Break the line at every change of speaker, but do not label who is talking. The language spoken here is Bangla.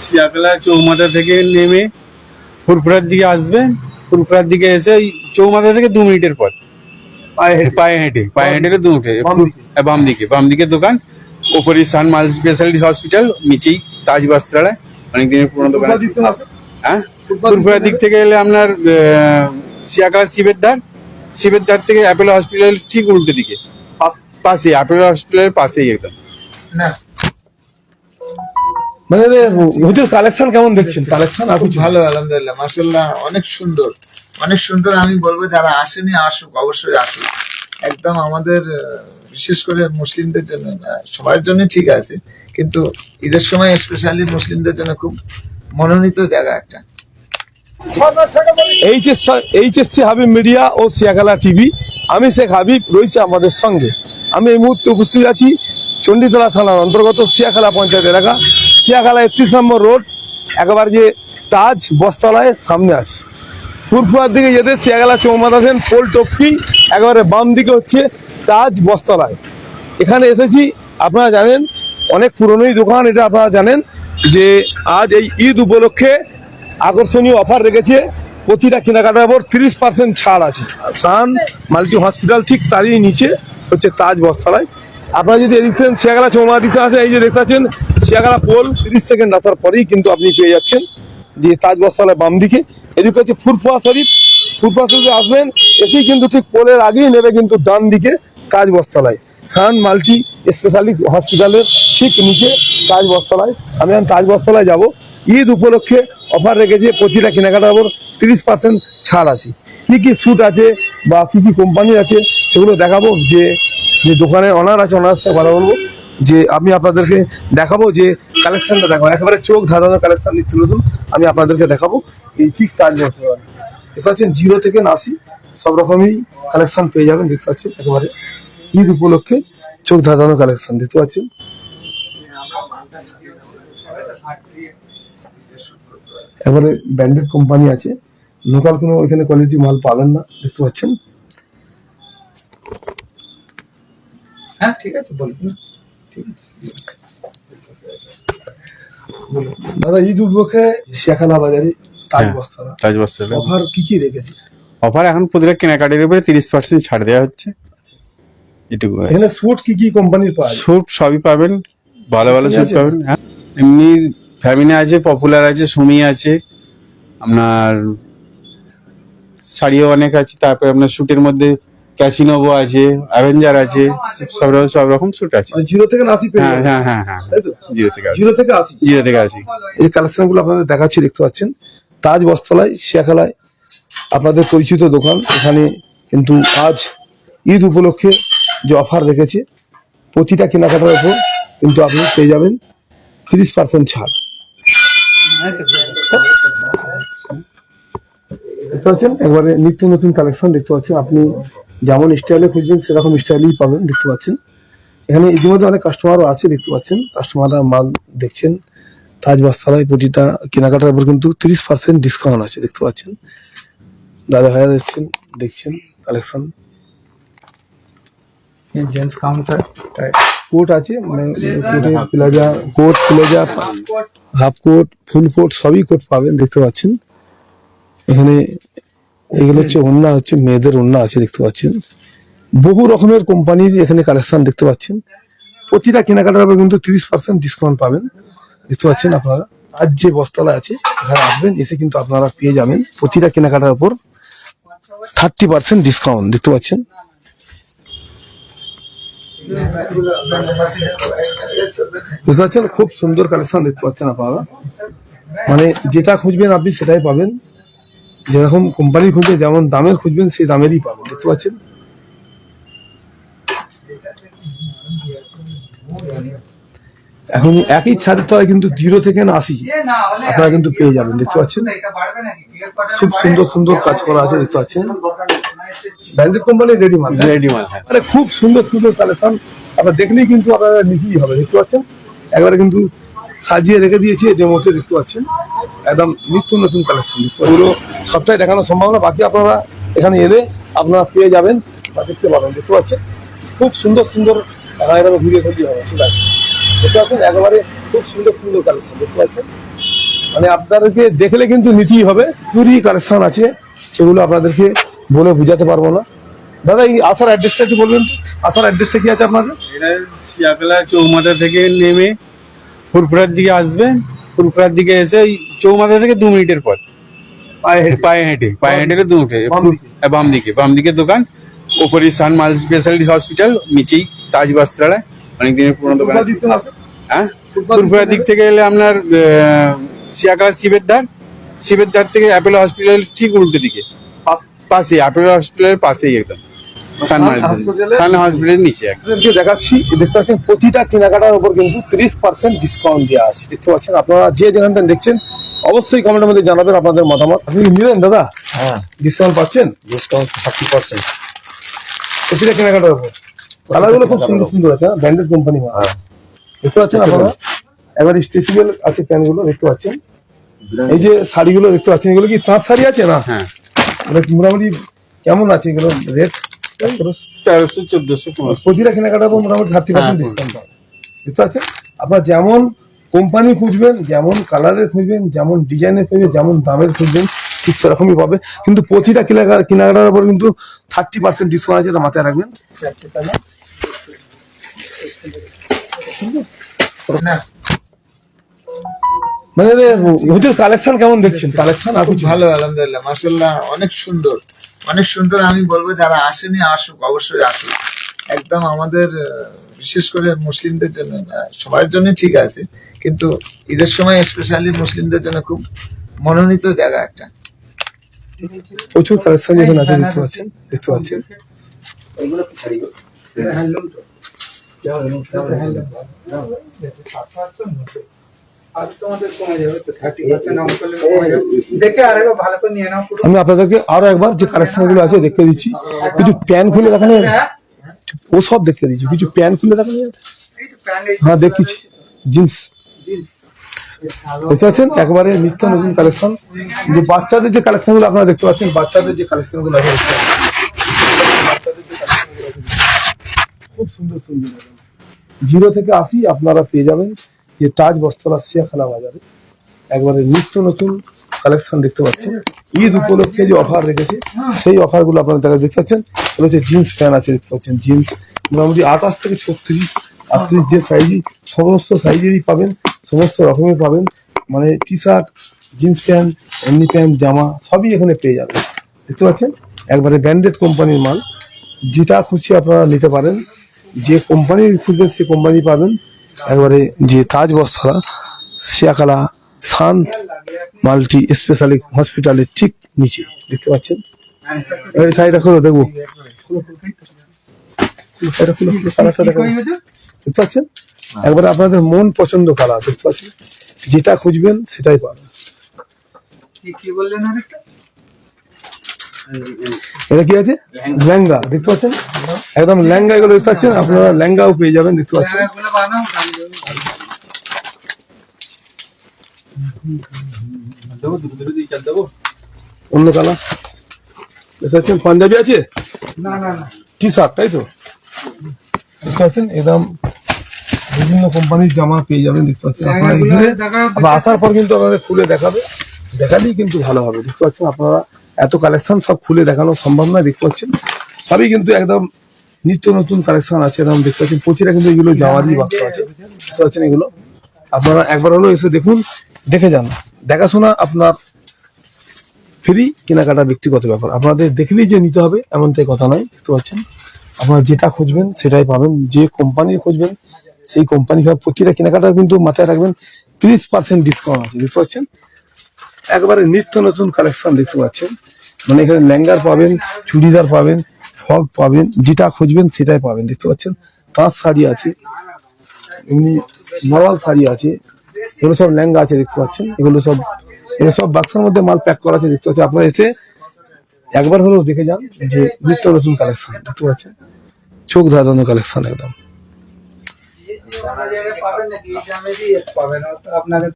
শিয়াকলা চৌমাথা থেকে নেমে ফুরফুরার দিকে আসবেন, ফুরফুরার দিকে এসে চৌমাথা থেকে 2 মিনিটের পথ, পায়ে হেঁটে 2 মিনিট, বাম দিকে দোকান, ওপরে সান মাল্টি স্পেশালিটি হসপিটাল, নিচেই তাজ বস্ত্রালয়, অনেকদিনের পুরনো দোকান। হ্যাঁ, ফুরফুরার দিক থেকে এলে আপনার শিয়াকলা শিবের ধার থেকে অ্যাপেলো হসপিটাল ঠিক উল্টো দিকে, পাশে অ্যাপেলো হসপিটালের পাশেই একদম।
মানে হুজুর কালেকশন কেমন দেখছেন? কালেকশন
খুব ভালো, আলহামদুলিল্লাহ, মাশাআল্লাহ, অনেক সুন্দর, অনেক সুন্দর। আমি বলবো যারা আসেনি আসুক, অবশ্যই আসুক। একদম আমাদের বিশেষ করে মুসলিমদের জন্য, সবার জন্য ঠিক আছে, কিন্তু ঈদের সময় স্পেশালি মুসলিমদের জন্য খুব মনোনীত জায়গা একটা।
এইচএসসি হাবিব মিডিয়া ও শিয়াখালা টিভি, আমি শেখ হাবিব রয়েছে আমাদের সঙ্গে। আমি এই মুহূর্তে উপস্থিত আছি চণ্ডীতলা থানার অন্তর্গত শিয়াখালা পঞ্চায়েত এলাকা, শিয়াখালা 31 নম্বর রোড, একেবারে যে তাজ বস্ত্রালয়ের সামনে আছে। ফুরফুরার দিকে যেতে শিয়াখালা চৌমাথা আছেন, পোল টপকি একেবারে বাম দিকে হচ্ছে তাজ বস্ত্রালয়। এখানে এসেছি, আপনারা জানেন অনেক পুরনোই দোকান এটা, আপনারা জানেন যে আজ এই ঈদ উপলক্ষে আকর্ষণীয় অফার রেখেছে। প্রতিটা কেনাকাটার উপর 30% ছাড় আছে। সান মাল্টি হসপিটাল ঠিক তারই নিচে হচ্ছে তাজ বস্ত্রালয়। আপনারা যদি এদিক থেকে শিয়াখালা চৌমাথা দিতে আসেন, এই যে দেখতে পাচ্ছেন শিয়াখালা পোল, 30 সেকেন্ড আসার পরেই কিন্তু আপনি পেয়ে যাচ্ছেন যে তাজ বস্ত্রালয় বাম দিকে। এদিকে হচ্ছে ফুরফুরা শরীফ, ফুরফুরা শরীফে আসবেন, এসেই কিন্তু ঠিক পোলের আগেই নেবে কিন্তু ডান দিকে তাজ বস্ত্রালয়, সান মাল্টি স্পেশালিটি হসপিটালের ঠিক নিচে তাজ বস্ত্রালয়। আমি এখন তাজ বস্ত্রালয় যাব। ঈদ উপলক্ষে অফার রেখেছে, প্রতিটা কেনাকাটার উপর 30% ছাড় আছে। কি কি স্যুট আছে বা কি কি কোম্পানি আছে সেগুলো দেখাবো। যে দোকানের অনার আছে, ওনার সাথে কথা বলবো, যে আমি আপনাদেরকে দেখাবো যে কালেকশনটা দেখাবো, একেবারে চোখ ধাঁধানো কালেকশন নিত্য নতুন আমি আপনাদেরকে দেখাবো। এই ঠিক তাজ বস্ত্রালয় দেখতে পাচ্ছেন, 0 থেকে 80 সব রকমই কালেকশন পেয়ে যাবেন। দেখতে পাচ্ছেন একেবারে ঈদ উপলক্ষে চোখ ধাঁধানো কালেকশন দেখতে পাচ্ছেন। এবারে ব্র্যান্ডেড কোম্পানি আছে, লোকাল কোনো এখানে কোয়ালিটি মাল পাবেন না। দেখতে পাচ্ছেন,
হ্যাঁ ঠিক আছে, বলুন।
দাদা ঈদ উপলক্ষে শিয়াখালা বাজারে তাজ বস্ত্রালয় অফার কি কি রেখেছে?
অফার এখন প্রতিটা কেনাকাটির উপরে 30% ছাড় দেওয়া হচ্ছে। এটুকু।
এখানে স্যুট কি কি কোম্পানির পাওয়া যায়?
স্যুট সবই পাবেন, ভালো ভালো স্যুট পাবেন। হ্যাঁ, এমনি ফ্যামিলি আছে, পপুলার আছে, সুমি আছে, আপনার শাড়িও অনেক আছে। তারপরে আপনার স্যুটের মধ্যে ক্যাসিনোভো আছে, অ্যাভেঞ্জার আছে, সব রকম স্যুট আছে।
0 থেকে 80 পেয়ে যাবেন।
হ্যাঁ হ্যাঁ হ্যাঁ,
তাই তো?
0 থেকে 80।
0 থেকে 80।
0 থেকে 80।
এই কালেকশন গুলো আপনাদের দেখাচ্ছি, দেখতে পাচ্ছেন তাজ বস্ত্রালয় শিয়াখালায় আপনাদের পরিচিত দোকান। এখানে কিন্তু আজ ঈদ উপলক্ষে যে অফার রেখেছে, প্রতিটা কেনাকাটার উপর কিন্তু আপনি পেয়ে যাবেন 30% ছাড়। দেখতে পাচ্ছেন একবারে নিত্য নতুন কালেকশন দেখতে পাচ্ছেন। আপনি যেমন স্টাইলে খুঁজবেন সেরকম স্টাইলেই পাবেন। দেখতে পাচ্ছেন এখানে ইতিমধ্যে অনেক কাস্টমারও আছে, দেখতে পাচ্ছেন কাস্টমাররা মাল দেখছেন। তাজ বস্ত্রালয় প্রতিটা কেনাকাটার উপর কিন্তু 30% ডিসকাউন্ট আছে। দেখতে পাচ্ছেন দাদা ভাইয়া দেখছেন কালেকশন।
জেন্টস কাউন্টার
কোট আছে, মানে কোট প্লাজা হাফ কোট ফুল কোট সবই কোট পাবেন। দেখতে পাচ্ছেন এখানে এগুলো হচ্ছে ওড়না, হচ্ছে মেয়েদের ওড়না আছে। দেখতে পাচ্ছেন বহু রকমের কোম্পানির এখানে কালেকশন দেখতে পাচ্ছেন। প্রতিটা কেনাকাটার উপর কিন্তু 30% ডিসকাউন্ট পাবেন। দেখতে পাচ্ছেন আপনারা আজ যে বস্ত্রালয় আছে এখানে আসবেন, এসে কিন্তু আপনারা পেয়ে যাবেন প্রতিটা কেনাকাটার উপর 30% ডিসকাউন্ট। দেখতে পাচ্ছেন বুঝতে পারছেন, খুব সুন্দর কালেকশন দেখতে পাচ্ছেন আপনারা। মানে যেটা খুঁজবেন আপনি সেটাই পাবেন, যেরকম কোম্পানি খুঁজবেন, যেমন দামের খুঁজবেন সেই দামেরই পাবেন। দেখতে পাচ্ছেন এখন একই ছাদের তলায় কিন্তু 0 থেকে 80 আপনারা কিন্তু পেয়ে যাবেন। দেখতে পাচ্ছেন খুব সুন্দর সুন্দর কাজ করা আছে। দেখতে পাচ্ছেন ব্র্যান্ডেড কোম্পানি রেডি মাল। মানে খুব সুন্দর সুন্দর কালেকশন, আপনারা দেখলেই কিন্তু আপনারা নিতেই হবে। দেখতে পাচ্ছেন একবারে কিন্তু সাজিয়ে রেখে দিয়েছি যে মধ্যে। দেখতে পাচ্ছেন একদম নিত্য নতুন কালেকশন। ওগুলো সবটাই দেখানো সম্ভব না, বাকি আপনারা এখানে এলে আপনারা পেয়ে যাবেন বা দেখতে পাবেন। দেখতে পাচ্ছেন খুব সুন্দর সুন্দর এখানে ঘুরিয়ে হবে। ঠিক আছে, দেখতে পাচ্ছেন একেবারে খুব সুন্দর সুন্দর কালেকশন। দেখতে পাচ্ছেন মানে আপনাদেরকে দেখলে কিন্তু নিতেই হবে। চুরি কালেকশন আছে, সেগুলো আপনাদেরকে বলে বোঝাতে পারবো না। দাদা এই আসার অ্যাড্রেসটা একটু বলবেন তো? আসার অ্যাড্রেসটা কি আছে আপনাদের?
এটা শিয়াকলা চৌমাথা থেকে নেমে ফুরফুরার দিকে আসবেন, ফুরফুরার দিকে এসে ওই চৌমাথা থেকে 2 মিনিটের পথ, পায়ে হেঁটে 2 মিনিটে বাম দিকে দোকান, ওপরে সান মাল্টি স্পেশালিটি হসপিটাল, নিচেই তাজ বস্ত্রালয়, অনেকদিনের পুরনো দোকান আছে। হ্যাঁ, ফুরফুরার দিক থেকে এলে আপনার শিয়াকলা শিবের ধার থেকে অ্যাপেলো হসপিটাল ঠিক উল্টো দিকে, পাশে অ্যাপেলো হসপিটালের পাশেই একদম সান হসপিটালের নিচে একদম।
আপনাদেরকে দেখাচ্ছি, দেখতে পাচ্ছেন প্রতিটা কেনাকাটার উপর কিন্তু 30% ডিসকাউন্ট দেওয়া আছে। দেখতে পাচ্ছেন, আপনারা যে যেখানটা দেখছেন অবশ্যই কমেন্টের মধ্যে জানাবেন আপনাদের মতামত। আপনি নিলেন দাদা?
হ্যাঁ,
ডিসকাউন্ট পাচ্ছেন?
ডিসকাউন্ট 30%।
প্রতিটা কেনাকাটার উপর। কালারগুলো খুব সুন্দর সুন্দর আছে, ব্র্যান্ডেড কোম্পানি মাল। দেখতে পাচ্ছেন আপনারা, এবার স্ট্রেচেবল আছে প্যান্টগুলো দেখতে পাচ্ছেন। এই যে শাড়িগুলো দেখতে পাচ্ছেন, এগুলো কি তাঁত শাড়ি আছে না?
হ্যাঁ,
মানে মোটামুটি কেমন আছে এগুলো রেট?
1300, 1400।
প্রতিটা কেনাকাটার উপর মোটামুটি 30% ডিসকাউন্ট পাবেন। বুঝতে পারছেন? আপনার যেমন কোম্পানি খুঁজবেন, যেমন কালারের খুঁজবেন, যেমন ডিজাইনের খুঁজবেন, যেমন দামের খুঁজবেন, ঠিক সেরকমই পাবে। কিন্তু প্রতিটা কেনাকাটার উপর কিন্তু 30% ডিসকাউন্ট আছে, এটা মাথায় রাখবেন। মানে হুজুর কালেকশন কেমন দেখছেন? কালেকশন
খুব ভালো, আলহামদুলিল্লাহ, মাশাআল্লাহ, অনেক সুন্দর, অনেক সুন্দর। আমি বলবো যারা আসেনি আসুক, অবশ্যই আসুক। একদম আমাদের বিশেষ করে মুসলিমদের জন্য, সবার জন্য ঠিক আছে, কিন্তু ঈদের সময় স্পেশালি মুসলিমদের জন্য খুব মনোনীত জায়গা একটা।
প্রচুর কালেকশন যেখানে আছে দেখতে পাচ্ছেন। আমি আপনাদেরকে আরো একবার যে কালেকশন গুলো আছে দেখতে দিচ্ছি। কিছু প্যান খুলে দেখানো যাবে? ও সব দেখতে দিচ্ছি, কিছু প্যান খুলে দেখানো যাবে? হ্যাঁ, দেখছি জিন্স দেখতে পাচ্ছেন, একবারে নিত্য নতুন কালেকশন। যে বাচ্চাদের যে কালেকশন গুলো আপনারা দেখতে পাচ্ছেন, বাচ্চাদের যে কালেকশন গুলো আছে খুব সুন্দর সুন্দর। 0 থেকে 80 আপনারা পেয়ে যাবেন যে তাজ বস্ত্রালয় শিয়াখালা বাজারে। একবারে নিত্য নতুন কালেকশন দেখতে পাচ্ছেন। ঈদ উপলক্ষে যে অফার রেখেছে সেই অফার গুলো আপনারা দেখতে পাচ্ছেন। এগুলো হচ্ছে জিন্স প্যান্ট আছে, দেখতে পাচ্ছেন জিন্স মোটামুটি 28 থেকে 36, 38 যে সাইজই, সমস্ত সাইজেরই পাবেন, সমস্ত রকমের পাবেন। মানে টি শার্ট, জিন্স প্যান্ট, এমনি প্যান্ট, জামা সবই এখানে পেয়ে যাবেন। দেখতে পাচ্ছেন একবারে ব্র্যান্ডেড কোম্পানির মাল, যেটা খুশি আপনারা নিতে পারেন। যে কোম্পানির খুঁজবেন সেই কোম্পানি পাবেন। একবারে যে তাজ বস্ত্রালয় শিয়াখালা সান মাল্টি স্পেশালিটি হসপিটালের ঠিক নিচে দেখতে পাচ্ছেন। এই শাড়িটা খুলো দেখবো, কালারটা দেখো, দেখতে পাচ্ছেন একবারে আপনাদের মন পছন্দ কালার। দেখতে পাচ্ছেন, যেটা খুঁজবেন সেটাই পাবেন। এটা কি আছে? লেহেঙ্গা দেখতে পাচ্ছেন, একদম লেহেঙ্গা এগুলো দেখতে পাচ্ছেন। আপনারা লেহেঙ্গাও পেয়ে যাবেন, দেখতে পাচ্ছেন। অন্য কালার দেখতে পাচ্ছেন, পাঞ্জাবি আছে, টি শার্ট, তাই তো দেখতে পাচ্ছেন। একদম বিভিন্ন কোম্পানির জামা পেয়ে যাবেন, দেখতে পাচ্ছেন। আপনারা আসার পর কিন্তু আপনাদের খুলে দেখাবে, দেখালেই কিন্তু ভালো হবে। দেখতে পাচ্ছেন আপনারা এত কালেকশন সব খুলে দেখানো সম্ভব নয়। দেখতে পাচ্ছেন সবই কিন্তু একদম নিত্য নতুন কালেকশন আছে। এরকম দেখতে পাচ্ছেন প্রতিটা কিন্তু এগুলো জামারই বাক্স আছে, দেখতে পাচ্ছেন। এগুলো আপনারা একবার হলো এসে দেখুন, দেখে যান। দেখাশোনা আপনার ফ্রি, কেনাকাটা ব্যক্তিগত ব্যাপার। আপনাদের দেখলেই যে নিতে হবে এমনটাই কথা নয়। দেখতে পাচ্ছেন আপনারা যেটা খুঁজবেন সেটাই পাবেন, যে কোম্পানি খুঁজবেন সেই কোম্পানি। প্রতিটা কেনাকাটার কিন্তু মাথায় রাখবেন 30% ডিসকাউন্ট আছে। দেখতে পাচ্ছেন একবারে নিত্য নতুন কালেকশন দেখতে পাচ্ছেন। মানে এখানে লেহেঙ্গার পাবেন, চুড়িদার পাবেন, ফ্রক পাবেন, যেটা খুঁজবেন সেটাই পাবেন। দেখতে পাচ্ছেন তাঁত শাড়ি আছে, এমনি নরমাল শাড়ি আছে, এগুলো সব লেহেঙ্গা আছে। দেখতে পাচ্ছেন এগুলো সব বাক্সের মধ্যে মাল প্যাক করা আছে। দেখতে পাচ্ছেন আপনারা এসে একবার হলেও দেখে যান যে নিত্য নতুন কালেকশন। দেখতে পাচ্ছেন চোখ ধাঁধানো কালেকশন একদম।